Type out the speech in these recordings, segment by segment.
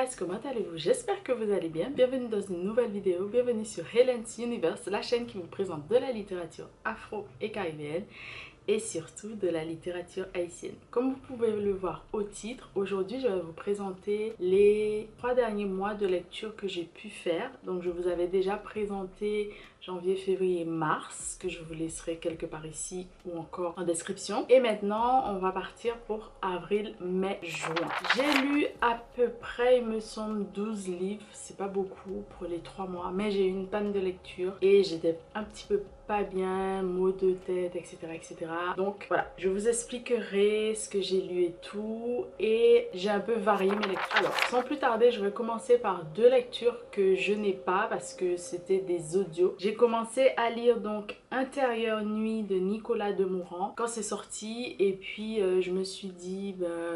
guys, comment allez-vous? J'espère que vous allez bien. Bienvenue dans une nouvelle vidéo. Bienvenue sur Helen's Universe, la chaîne qui vous présente de la littérature afro et caribéenne et surtout de la littérature haïtienne. Comme vous pouvez le voir au titre, aujourd'hui je vais vous présenter les 3 derniers mois de lecture que j'ai pu faire. Donc je vous avais déjà présenté janvier, février, mars, que je vous laisserai quelque part ici ou encore en description. Et maintenant on va partir pour avril, mai, juin. J'ai lu à peu près, il me semble, 12 livres. C'est pas beaucoup pour les 3 mois, mais j'ai eu une panne de lecture et j'étais un petit peu pas bien, maux de tête, etc., etc. Donc voilà, je vous expliquerai ce que j'ai lu et tout, et j'ai un peu varié mes lectures. Alors, sans plus tarder, je vais commencer par 2 lectures que je n'ai pas parce que c'était des audios. J'ai commencé à lire donc Intérieure nuit de Nicolas Demorand quand c'est sorti, et puis je me suis dit,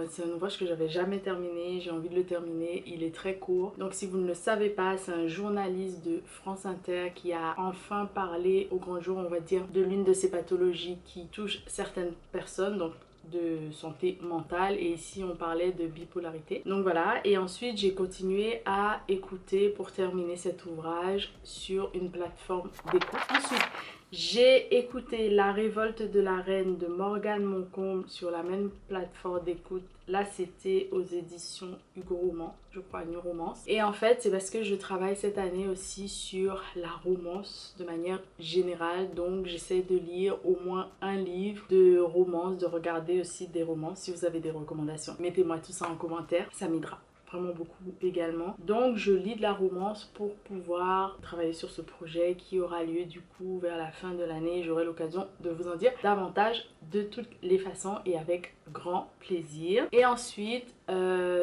c'est un ouvrage que j'avais jamais terminé, j'ai envie de le terminer, il est très court. Donc si vous ne le savez pas, c'est un journaliste de France Inter qui a enfin parlé au grand jour, on va dire, de l'une de ces pathologies qui touchent certaines personnes, donc de santé mentale, et ici on parlait de bipolarité. Donc voilà, et ensuite j'ai continué à écouter pour terminer cet ouvrage sur une plateforme d'écoute. Ensuite j'ai écouté La révolte de la reine de Morgane Moncombe sur la même plateforme d'écoute. Là c'était aux éditions Hugo Roman, je crois, New Romance. Et en fait c'est parce que je travaille cette année aussi sur la romance de manière générale, donc j'essaie de lire au moins un livre de romance, de regarder aussi des romances. Si vous avez des recommandations, mettez-moi tout ça en commentaire, ça m'aidera vraiment beaucoup également. Donc je lis de la romance pour pouvoir travailler sur ce projet qui aura lieu du coup vers la fin de l'année. J'aurai l'occasion de vous en dire davantage de toutes les façons et avec grand plaisir. Et ensuite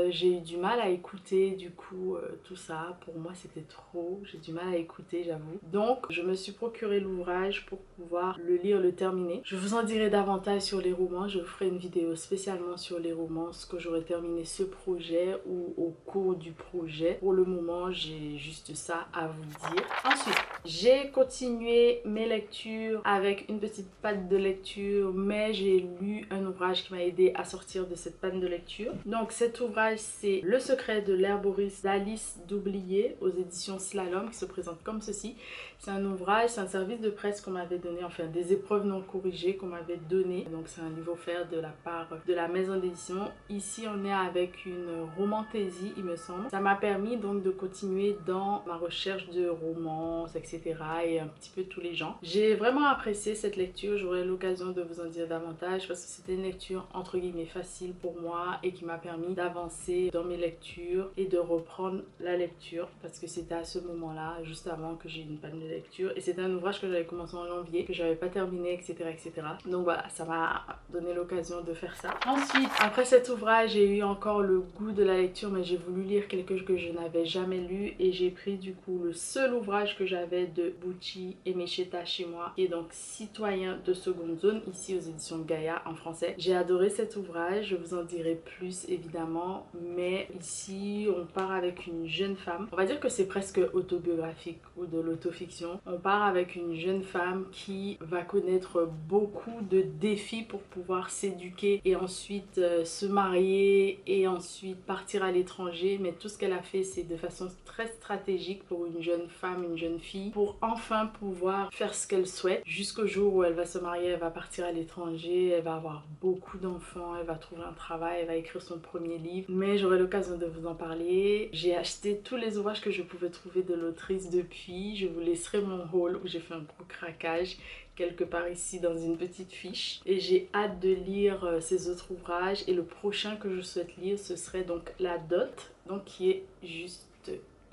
j'ai eu du mal à écouter du coup tout ça. Pour moi c'était trop, j'ai du mal à écouter, j'avoue. Donc je me suis procuré l'ouvrage pour pouvoir le lire, le terminer. Je vous en dirai davantage sur les romans. Je vous ferai une vidéo spécialement sur les romances que j'aurai terminé ce projet ou au cours du projet. Pour le moment j'ai juste ça à vous dire. Ensuite j'ai continué mes lectures avec une petite panne de lecture, mais j'ai lu un ouvrage qui m'a aidé à sortir de cette panne de lecture. Donc cet ouvrage c'est Le secret de l'herboriste d'Alice Doublier aux éditions Slalom, qui se présente comme ceci. C'est un ouvrage, c'est un service de presse qu'on m'avait donné, enfin des épreuves non corrigées qu'on m'avait donné. Donc c'est un livre offert de la part de la maison d'édition. Ici on est avec une romantaisie, il me semble. Ça m'a permis donc de continuer dans ma recherche de romance, etc. et un petit peu tous les genres. J'ai vraiment apprécié cette lecture, j'aurai l'occasion de vous en dire davantage parce que c'était une lecture entre guillemets facile pour moi et qui m'a permis d'avancer dans mes lectures et de reprendre la lecture parce que c'était à ce moment-là, juste avant que j'ai eu une panne de lecture, et c'était un ouvrage que j'avais commencé en janvier, que j'avais pas terminé, etc., etc. Donc voilà, ça m'a donné l'occasion de faire ça. Ensuite, après cet ouvrage, j'ai eu encore le goût de la lecture, mais j'ai voulu lire quelque chose que je n'avais jamais lu, et j'ai pris du coup le seul ouvrage que j'avais de Bucci et Mecheta chez moi, qui est donc Citoyen de seconde zone, ici aux éditions Gaïa en français. J'ai adoré cet ouvrage, je vous en dirai plus évidemment, mais ici on part avec une jeune femme, on va dire que c'est presque autobiographique ou de l'autofiction. On part avec une jeune femme qui va connaître beaucoup de défis pour pouvoir s'éduquer et ensuite se marier et ensuite partir à l'étranger, mais tout ce qu'elle a fait c'est de façon très stratégique pour une jeune femme, une jeune fille, pour enfin pouvoir faire ce qu'elle souhaite jusqu'au jour où elle va se marier, elle va partir à l'étranger, elle va avoir beaucoup d'enfants, elle va trouver un travail, elle va écrire son premier livre, mais j'aurai l'occasion de vous en parler. J'ai acheté tous les ouvrages que je pouvais trouver de l'autrice depuis, je vous laisserai mon haul où j'ai fait un gros craquage quelque part ici dans une petite fiche, et j'ai hâte de lire ces autres ouvrages. Et le prochain que je souhaite lire ce serait donc La Dot, donc qui est juste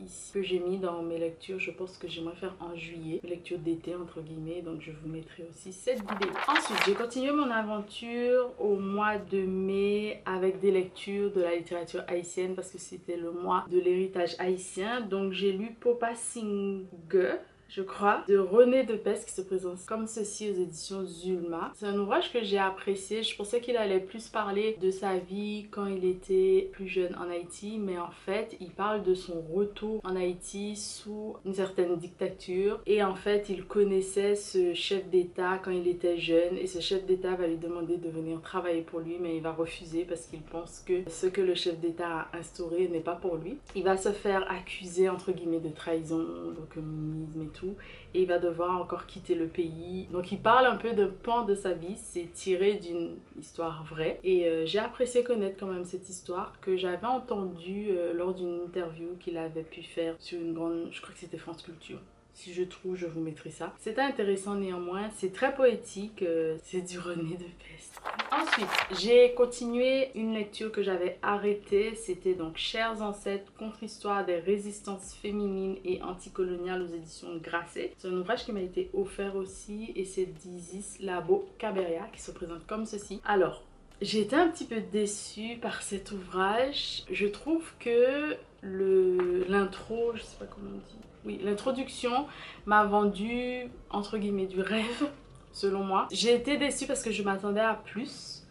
ici, que j'ai mis dans mes lectures. Je pense que j'aimerais faire en juillet, lecture d'été entre guillemets, donc je vous mettrai aussi cette vidéo. Ensuite j'ai continué mon aventure au mois de mai avec des lectures de la littérature haïtienne parce que c'était le mois de l'héritage haïtien. Donc j'ai lu Popa Singue, je crois, de René Depès qui se présente comme ceci aux éditions Zulma. C'est un ouvrage que j'ai apprécié. Je pensais qu'il allait plus parler de sa vie quand il était plus jeune en Haïti, mais en fait il parle de son retour en Haïti sous une certaine dictature, et en fait il connaissait ce chef d'État quand il était jeune, et ce chef d'État va lui demander de venir travailler pour lui, mais il va refuser parce qu'il pense que ce que le chef d'État a instauré n'est pas pour lui. Il va se faire accuser entre guillemets de trahison, de communisme et tout, et il va devoir encore quitter le pays. Donc il parle un peu d'un pan de sa vie, c'est tiré d'une histoire vraie, et j'ai apprécié connaître quand même cette histoire que j'avais entendue lors d'une interview qu'il avait pu faire sur une grande, je crois que c'était France Culture. Si je trouve, je vous mettrai ça. C'était intéressant néanmoins, c'est très poétique, c'est du René Depès. Ensuite, j'ai continué une lecture que j'avais arrêtée, c'était donc Chers ancêtres, contre-histoire des résistances féminines et anticoloniales aux éditions Grasset. C'est un ouvrage qui m'a été offert aussi, et c'est d'Isis Labo-Caberia qui se présente comme ceci. Alors, j'ai été un petit peu déçue par cet ouvrage. Je trouve que l'intro, je sais pas comment on dit, oui, l'introduction m'a vendu entre guillemets du rêve, selon moi. J'ai été déçue parce que je m'attendais à plus,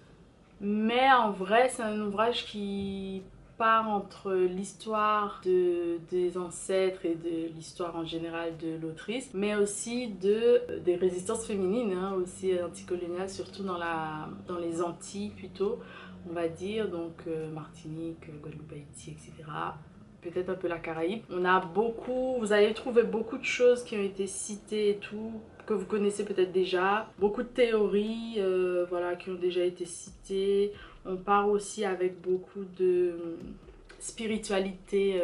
mais en vrai c'est un ouvrage qui part entre l'histoire des ancêtres et de l'histoire en général de l'autrice, mais aussi des résistances féminines, hein, aussi anticoloniales, surtout dans les Antilles plutôt, on va dire, donc Martinique, Guadeloupe, Haïti, etc. Peut-être un peu la Caraïbe. Vous allez trouver beaucoup de choses qui ont été citées et tout, que vous connaissez peut-être déjà. Beaucoup de théories voilà, qui ont déjà été citées. On part aussi avec beaucoup de spiritualité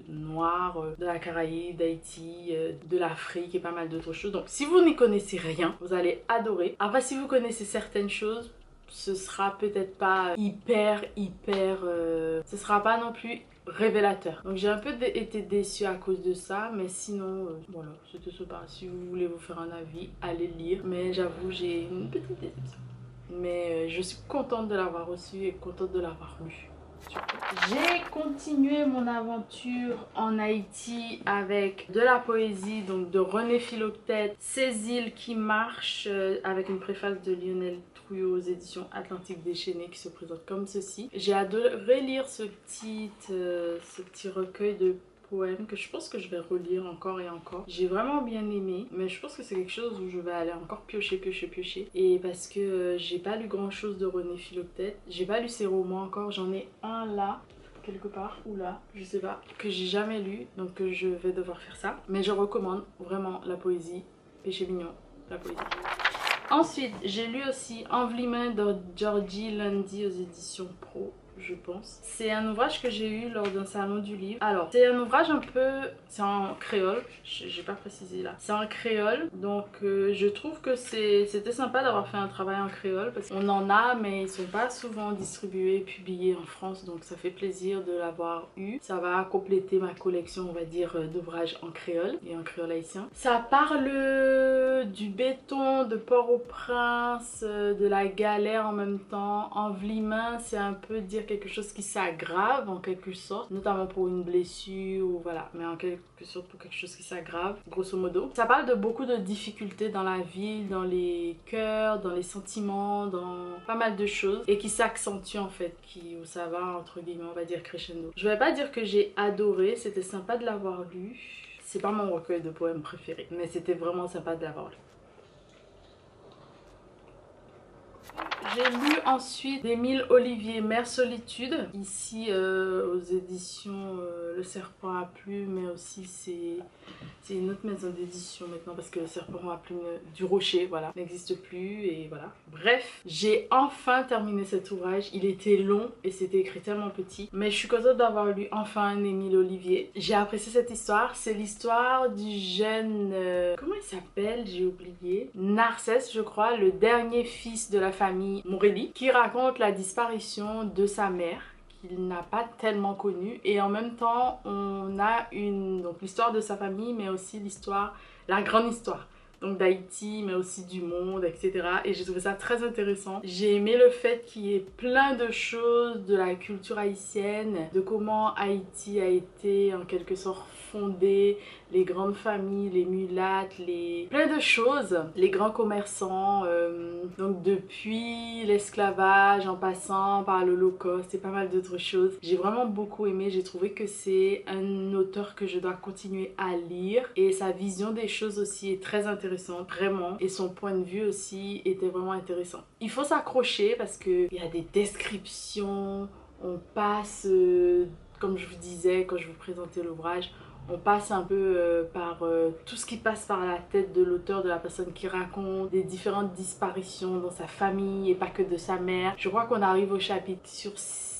noire, de la Caraïbe, d'Haïti, de l'Afrique et pas mal d'autres choses. Donc si vous n'y connaissez rien, vous allez adorer. Après, si vous connaissez certaines choses, ce sera peut-être pas ce sera pas non plus révélateur. Donc j'ai un peu été déçue à cause de ça, mais sinon voilà, c'était super. Si vous voulez vous faire un avis, allez lire, mais j'avoue j'ai une petite déception, mais je suis contente de l'avoir reçu et contente de l'avoir lu. J'ai continué mon aventure en Haïti avec de la poésie, donc de René Philoctète, Ces îles qui marchent, avec une préface de Lionel Trouillot aux éditions Atlantique Déchaînée qui se présente comme ceci. J'ai adoré lire ce petit recueil de poèmes que je pense que je vais relire encore et encore. J'ai vraiment bien aimé, mais je pense que c'est quelque chose où je vais aller encore piocher. Et parce que j'ai pas lu grand chose de René Philoctète, j'ai pas lu ses romans encore, j'en ai un là quelque part ou là, je sais pas, que j'ai jamais lu, donc je vais devoir faire ça. Mais je recommande vraiment la poésie, Péché mignon, la poésie. Ensuite, j'ai lu aussi Enveliments de Georgie Lundy aux éditions Pro, je pense. C'est un ouvrage que j'ai eu lors d'un salon du livre. Alors, c'est un ouvrage un peu... c'est en créole, j'ai pas précisé là. C'est en créole, donc je trouve que c'était sympa d'avoir fait un travail en créole, parce qu'on en a, mais ils sont pas souvent distribués, publiés en France, donc ça fait plaisir de l'avoir eu. Ça va compléter ma collection, on va dire, d'ouvrages en créole et en créole haïtien. Ça parle du béton, de Port-au-Prince, de la galère en même temps. Enveliments, c'est un peu dire quelque chose qui s'aggrave en quelque sorte, notamment pour une blessure ou voilà, mais en quelque sorte pour quelque chose qui s'aggrave, grosso modo. Ça parle de beaucoup de difficultés dans la vie, dans les cœurs, dans les sentiments, dans pas mal de choses, et qui s'accentue en fait, où ça va entre guillemets, on va dire crescendo. Je vais pas dire que j'ai adoré, c'était sympa de l'avoir lu. C'est pas mon recueil de poèmes préféré, mais c'était vraiment sympa de l'avoir lu. J'ai lu ensuite d'Émile Olivier, Mère Solitude, ici aux éditions Le Serpent à Plumes, mais aussi c'est une autre maison d'édition maintenant parce que Le Serpent à Plumes du Rocher, voilà, n'existe plus et voilà. Bref, j'ai enfin terminé cet ouvrage, il était long et c'était écrit tellement petit, mais je suis contente d'avoir lu enfin un Émile Olivier. J'ai apprécié cette histoire, c'est l'histoire du jeune, comment il s'appelle, j'ai oublié, Narcisse je crois, le dernier fils de la famille Morelli, qui raconte la disparition de sa mère qu'il n'a pas tellement connue, et en même temps on a donc l'histoire de sa famille, mais aussi la grande histoire. donc d'Haïti mais aussi du monde, etc. Et j'ai trouvé ça très intéressant. J'ai aimé le fait qu'il y ait plein de choses de la culture haïtienne, de comment Haïti a été en quelque sorte fondée, les grandes familles, les mulattes, plein de choses, les grands commerçants, donc depuis l'esclavage en passant par l'Holocauste et pas mal d'autres choses. J'ai vraiment beaucoup aimé, j'ai trouvé que c'est un auteur que je dois continuer à lire et sa vision des choses aussi est très intéressante, vraiment, et son point de vue aussi était vraiment intéressant. Il faut s'accrocher parce qu'il y a des descriptions, on passe, comme je vous disais quand je vous présentais l'ouvrage, on passe un peu par tout ce qui passe par la tête de l'auteur, de la personne qui raconte, des différentes disparitions dans sa famille et pas que de sa mère. Je crois qu'on arrive au chapitre sur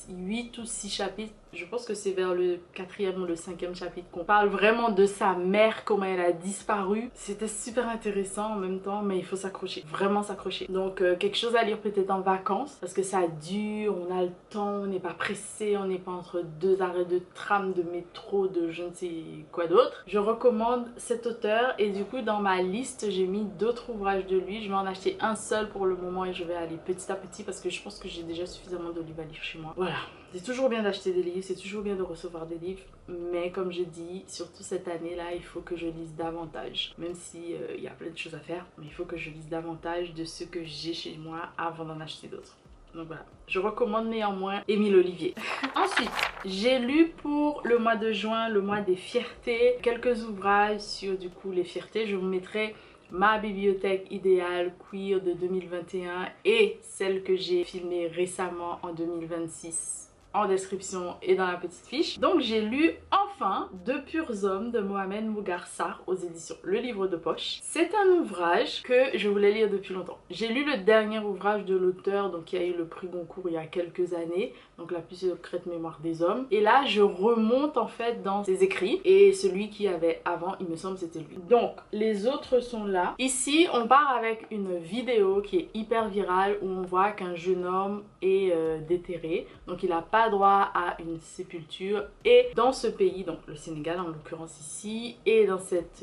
8 ou 6 chapitres. Je pense que c'est vers le 4e ou le 5e chapitre qu'on parle vraiment de sa mère, comment elle a disparu. C'était super intéressant en même temps, mais il faut s'accrocher, vraiment s'accrocher. Donc quelque chose à lire peut-être en vacances, parce que ça dure, on a le temps, on n'est pas pressé, on n'est pas entre deux arrêts de tram, de métro, de je ne sais quoi d'autre. Je recommande cet auteur et du coup dans ma liste j'ai mis d'autres ouvrages de lui. Je vais en acheter un seul pour le moment et je vais aller petit à petit parce que je pense que j'ai déjà suffisamment de livres à lire chez moi. Voilà, c'est toujours bien d'acheter des livres, c'est toujours bien de recevoir des livres, mais comme je dis, surtout cette année-là, il faut que je lise davantage. Même si il y a plein de choses à faire, mais il faut que je lise davantage de ce que j'ai chez moi avant d'en acheter d'autres. Donc voilà, je recommande néanmoins Émile Ollivier. Ensuite, j'ai lu pour le mois de juin, le mois des fiertés, quelques ouvrages sur du coup les fiertés. Je vous mettrai ma bibliothèque idéale queer de 2021 et celle que j'ai filmée récemment en 2026 en description et dans la petite fiche. Donc j'ai lu enfin Deux purs hommes de Mohamed Mbougar Sarr aux éditions Le Livre de Poche. C'est un ouvrage que je voulais lire depuis longtemps. J'ai lu le dernier ouvrage de l'auteur, donc qui a eu le prix Goncourt il y a quelques années, donc La plus secrète mémoire des hommes. Et là je remonte en fait dans ses écrits et celui qui avait avant, il me semble c'était lui. Donc les autres sont là. Ici on part avec une vidéo qui est hyper virale où on voit qu'un jeune homme est déterré, donc il n'a pas droit à une sépulture et dans ce pays, donc le Sénégal en l'occurrence ici, et dans cette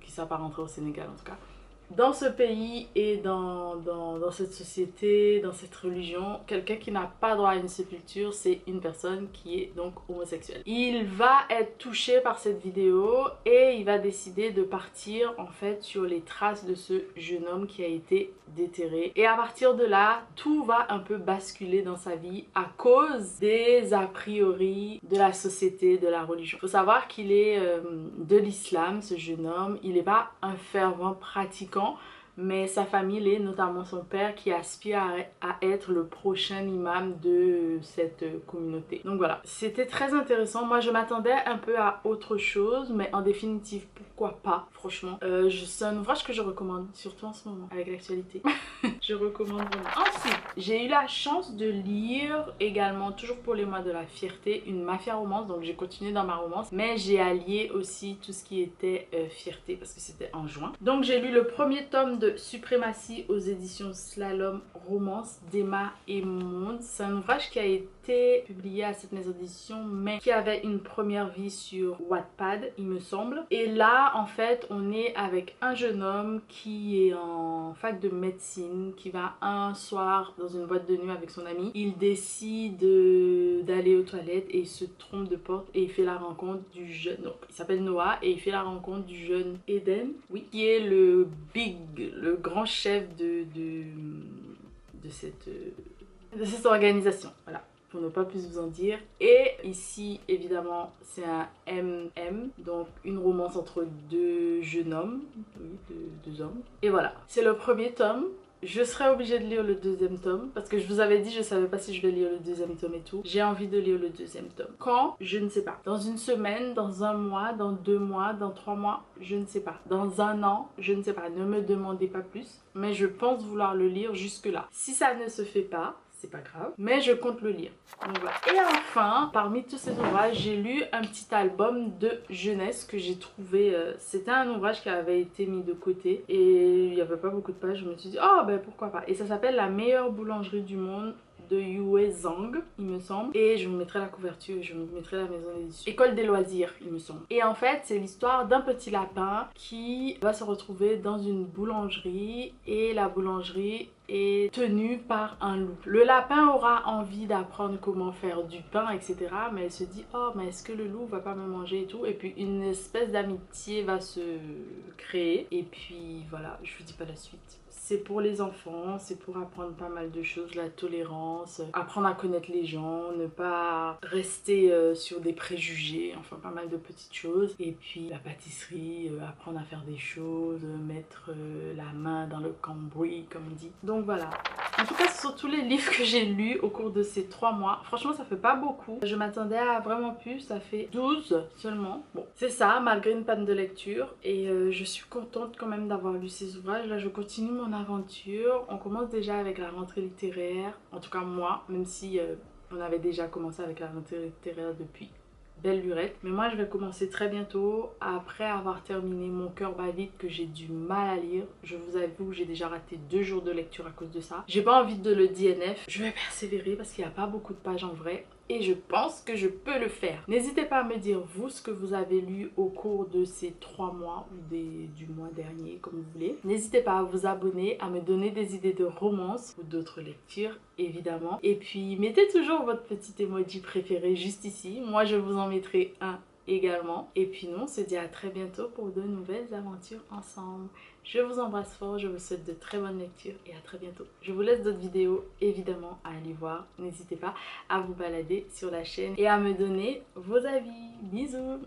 qui s'apparenterait au Sénégal en tout cas, dans ce pays et dans cette société, dans cette religion, quelqu'un qui n'a pas droit à une sépulture, c'est une personne qui est donc homosexuelle. Il va être touché par cette vidéo et il va décider de partir en fait sur les traces de ce jeune homme qui a été déterré. Et à partir de là, tout va un peu basculer dans sa vie à cause des a priori de la société, de la religion. Il faut savoir qu'il est de l'islam, ce jeune homme. Il n'est pas un fervent pratiquant, mais sa famille l'est, notamment son père qui aspire à être le prochain imam de cette communauté. Donc voilà, c'était très intéressant. Moi je m'attendais un peu à autre chose, mais en définitive pourquoi pas, franchement. C'est un ouvrage que je recommande, surtout en ce moment avec l'actualité. Je recommande vraiment. Ensuite, j'ai eu la chance de lire également, toujours pour les mois de la fierté, une mafia romance, donc j'ai continué dans ma romance, mais j'ai allié aussi tout ce qui était fierté parce que c'était en juin. Donc j'ai lu le premier tome de Suprématie aux éditions Slalom Romance d'Emma et Monde. C'est un ouvrage qui a été publié à cette maison d'édition mais qui avait une première vie sur Wattpad il me semble. Et là en fait on est avec un jeune homme qui est en fac de médecine, qui va un soir dans une boîte de nuit avec son ami. Il décide d'aller aux toilettes et il se trompe de porte et il fait la rencontre du jeune, donc il s'appelle Noah, et il fait la rencontre du jeune Eden, oui, qui est le grand chef de cette organisation, voilà, pour ne pas plus vous en dire. Et ici évidemment c'est un MM, donc une romance entre deux jeunes hommes, oui, deux hommes, et voilà, c'est le premier tome. Je serai obligée de lire le deuxième tome parce que je vous avais dit je savais pas si je vais lire le deuxième tome et tout. J'ai envie de lire le deuxième tome. Quand? Je ne sais pas. Dans une semaine, dans un mois, dans 2 mois, dans 3 mois, je ne sais pas. Dans un an, je ne sais pas. Ne me demandez pas plus. Mais je pense vouloir le lire jusque là. Si ça ne se fait pas, c'est pas grave, mais je compte le lire. Donc voilà. Et enfin, parmi tous ces ouvrages, j'ai lu un petit album de jeunesse que j'ai trouvé. C'était un ouvrage qui avait été mis de côté et il n'y avait pas beaucoup de pages. Je me suis dit, oh ben pourquoi pas. Et ça s'appelle La meilleure boulangerie du monde de Yue Zhang, il me semble. Et je vous mettrai la couverture, je vous mettrai la maison d'édition. École des loisirs, il me semble. Et en fait, c'est l'histoire d'un petit lapin qui va se retrouver dans une boulangerie et la boulangerie est tenue par un loup. Le lapin aura envie d'apprendre comment faire du pain, etc. Mais elle se dit, oh, mais est-ce que le loup va pas me manger et tout. Et puis une espèce d'amitié va se créer. Et puis voilà, je vous dis pas la suite. C'est pour les enfants, c'est pour apprendre pas mal de choses, la tolérance, apprendre à connaître les gens, ne pas rester sur des préjugés, enfin pas mal de petites choses. Et puis la pâtisserie, apprendre à faire des choses, mettre la main dans le cambouis comme on dit. Donc voilà. En tout cas, ce sont tous les livres que j'ai lus au cours de ces 3 mois. Franchement, ça fait pas beaucoup. Je m'attendais à vraiment plus, ça fait 12 seulement. Bon, c'est ça, malgré une panne de lecture. Et je suis contente quand même d'avoir lu ces ouvrages. Là, je continue mon aventure. On commence déjà avec la rentrée littéraire. En tout cas, moi, même si on avait déjà commencé avec la rentrée littéraire depuis belle lurette. Mais moi je vais commencer très bientôt après avoir terminé Mon cœur bat vite que j'ai du mal à lire. Je vous avoue, j'ai déjà raté 2 jours de lecture à cause de ça. J'ai pas envie de le DNF. Je vais persévérer parce qu'il n'y a pas beaucoup de pages en vrai. Et je pense que je peux le faire. N'hésitez pas à me dire vous ce que vous avez lu au cours de ces 3 mois ou du mois dernier comme vous voulez. N'hésitez pas à vous abonner, à me donner des idées de romances ou d'autres lectures évidemment. Et puis mettez toujours votre petit emoji préféré juste ici. Moi je vous en mettrai un également. Et puis nous on se dit à très bientôt pour de nouvelles aventures ensemble. Je vous embrasse fort, je vous souhaite de très bonnes lectures et à très bientôt. Je vous laisse d'autres vidéos évidemment à aller voir. N'hésitez pas à vous balader sur la chaîne et à me donner vos avis. Bisous.